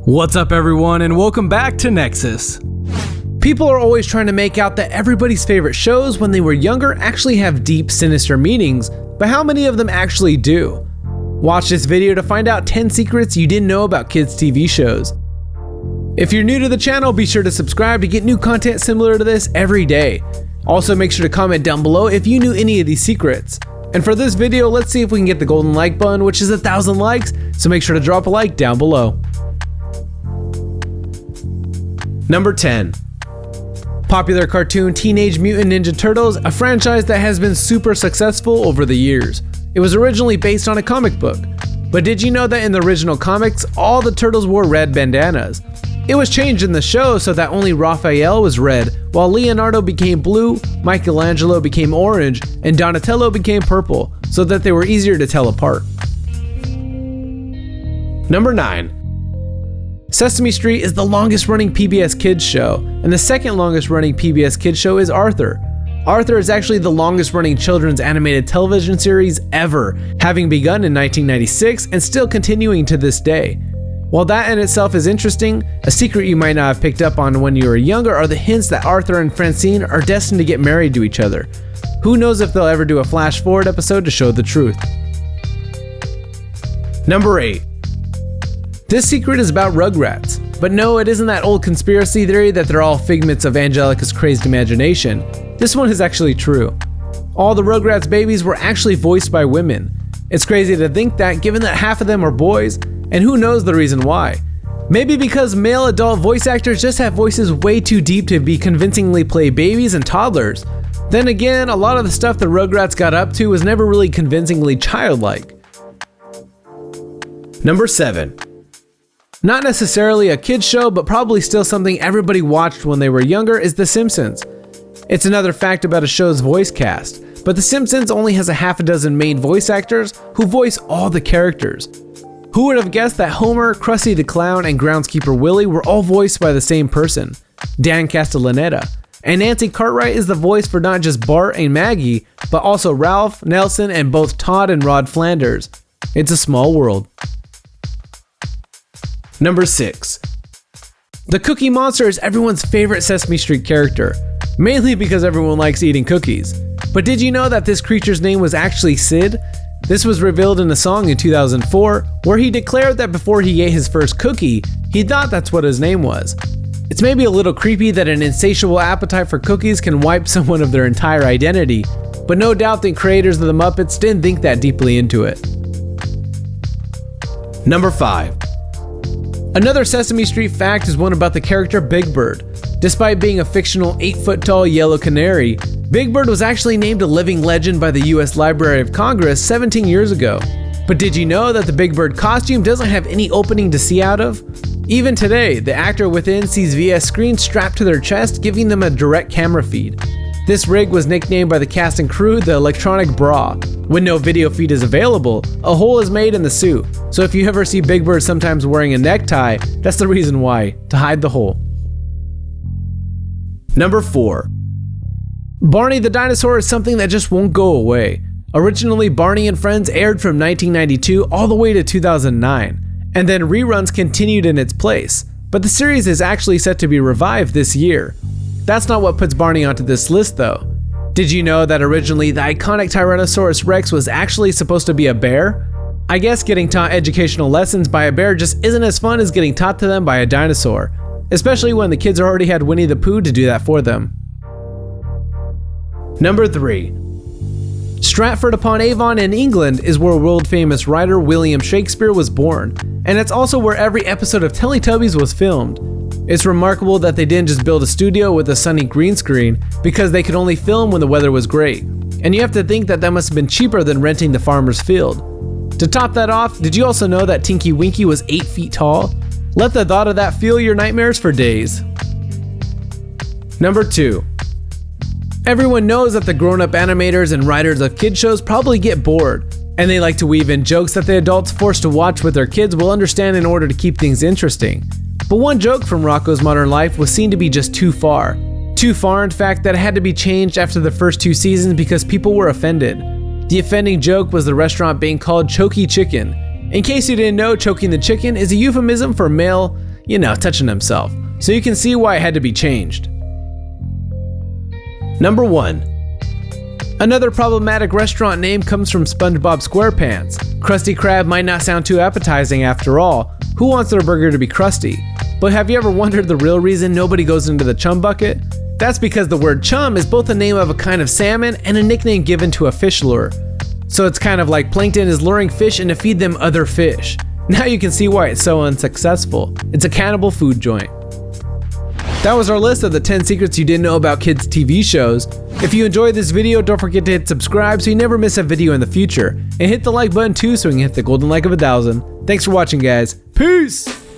What's up everyone, and welcome back to Nexus. People are always trying to make out that everybody's favorite shows when they were younger actually have deep, sinister meanings, but how many of them actually do? Watch this video to find out 10 secrets you didn't know about kids' TV shows. If you're new to the channel, be sure to subscribe to get new content similar to this every day. Also, make sure to comment down below if you knew any of these secrets. And for this video, let's see if we can get the golden like button, which is 1,000 likes, so make sure to drop a like down below. Number 10. Popular cartoon Teenage Mutant Ninja Turtles, a franchise that has been super successful over the years. It was originally based on a comic book. But did you know that in the original comics, all the turtles wore red bandanas? It was changed in the show so that only Raphael was red, while Leonardo became blue, Michelangelo became orange, and Donatello became purple, so that they were easier to tell apart. Number 9. Sesame Street is the longest running PBS Kids show, and the second longest running PBS Kids show is Arthur. Arthur is actually the longest running children's animated television series ever, having begun in 1996 and still continuing to this day. While that in itself is interesting, a secret you might not have picked up on when you were younger are the hints that Arthur and Francine are destined to get married to each other. Who knows if they'll ever do a flash forward episode to show the truth. Number 8. This secret is about Rugrats, but no, it isn't that old conspiracy theory that they're all figments of Angelica's crazed imagination. This one is actually true. All the Rugrats babies were actually voiced by women. It's crazy to think that, given that half of them are boys, and who knows the reason why. Maybe because male adult voice actors just have voices way too deep to be convincingly play babies and toddlers. Then again, a lot of the stuff the Rugrats got up to was never really convincingly childlike. Number 7. Not necessarily a kid's show, but probably still something everybody watched when they were younger, is The Simpsons. It's another fact about a show's voice cast, but The Simpsons only has a half a dozen main voice actors who voice all the characters. Who would have guessed that Homer, Krusty the Clown, and Groundskeeper Willie were all voiced by the same person, Dan Castellaneta. And Nancy Cartwright is the voice for not just Bart and Maggie, but also Ralph, Nelson, and both Todd and Rod Flanders. It's a small world. Number 6. The Cookie Monster is everyone's favorite Sesame Street character, mainly because everyone likes eating cookies. But did you know that this creature's name was actually Sid? This was revealed in a song in 2004, where he declared that before he ate his first cookie, he thought that's what his name was. It's maybe a little creepy that an insatiable appetite for cookies can wipe someone of their entire identity, but no doubt the creators of the Muppets didn't think that deeply into it. Number 5. Another Sesame Street fact is one about the character Big Bird. Despite being a fictional 8-foot-tall yellow canary, Big Bird was actually named a living legend by the US Library of Congress 17 years ago. But did you know that the Big Bird costume doesn't have any opening to see out of? Even today, the actor within sees VS screens strapped to their chest, giving them a direct camera feed. This rig was nicknamed by the cast and crew the electronic bra. When no video feed is available, a hole is made in the suit. So if you ever see Big Bird sometimes wearing a necktie, that's the reason why, to hide the hole. Number 4. Barney the Dinosaur is something that just won't go away. Originally, Barney and Friends aired from 1992 all the way to 2009, and then reruns continued in its place. But the series is actually set to be revived this year. That's not what puts Barney onto this list though. Did you know that originally the iconic Tyrannosaurus Rex was actually supposed to be a bear? I guess getting taught educational lessons by a bear just isn't as fun as getting taught to them by a dinosaur, especially when the kids already had Winnie the Pooh to do that for them. Number 3. Stratford-upon-Avon in England is where world-famous writer William Shakespeare was born, and it's also where every episode of Teletubbies was filmed. It's remarkable that they didn't just build a studio with a sunny green screen, because they could only film when the weather was great. And you have to think that must have been cheaper than renting the farmer's field. To top that off, did you also know that Tinky Winky was 8 feet tall? Let the thought of that fuel your nightmares for days. Number 2. Everyone knows that the grown-up animators and writers of kid shows probably get bored, and they like to weave in jokes that the adults forced to watch with their kids will understand in order to keep things interesting. But one joke from Rocko's Modern Life was seen to be just too far. Too far, in fact, that it had to be changed after the first 2 seasons because people were offended. The offending joke was the restaurant being called Choky Chicken. In case you didn't know, choking the chicken is a euphemism for male touching himself. So you can see why it had to be changed. Number 1. Another problematic restaurant name comes from SpongeBob SquarePants. Krusty Krab might not sound too appetizing after all. Who wants their burger to be crusty? But have you ever wondered the real reason nobody goes into the Chum Bucket? That's because the word chum is both the name of a kind of salmon and a nickname given to a fish lure. So it's kind of like plankton is luring fish in to feed them other fish. Now you can see why it's so unsuccessful. It's a cannibal food joint. That was our list of the 10 secrets you didn't know about kids' TV shows. If you enjoyed this video, don't forget to hit subscribe so you never miss a video in the future. And hit the like button too so we can hit the golden like of 1,000. Thanks for watching, guys. Peace!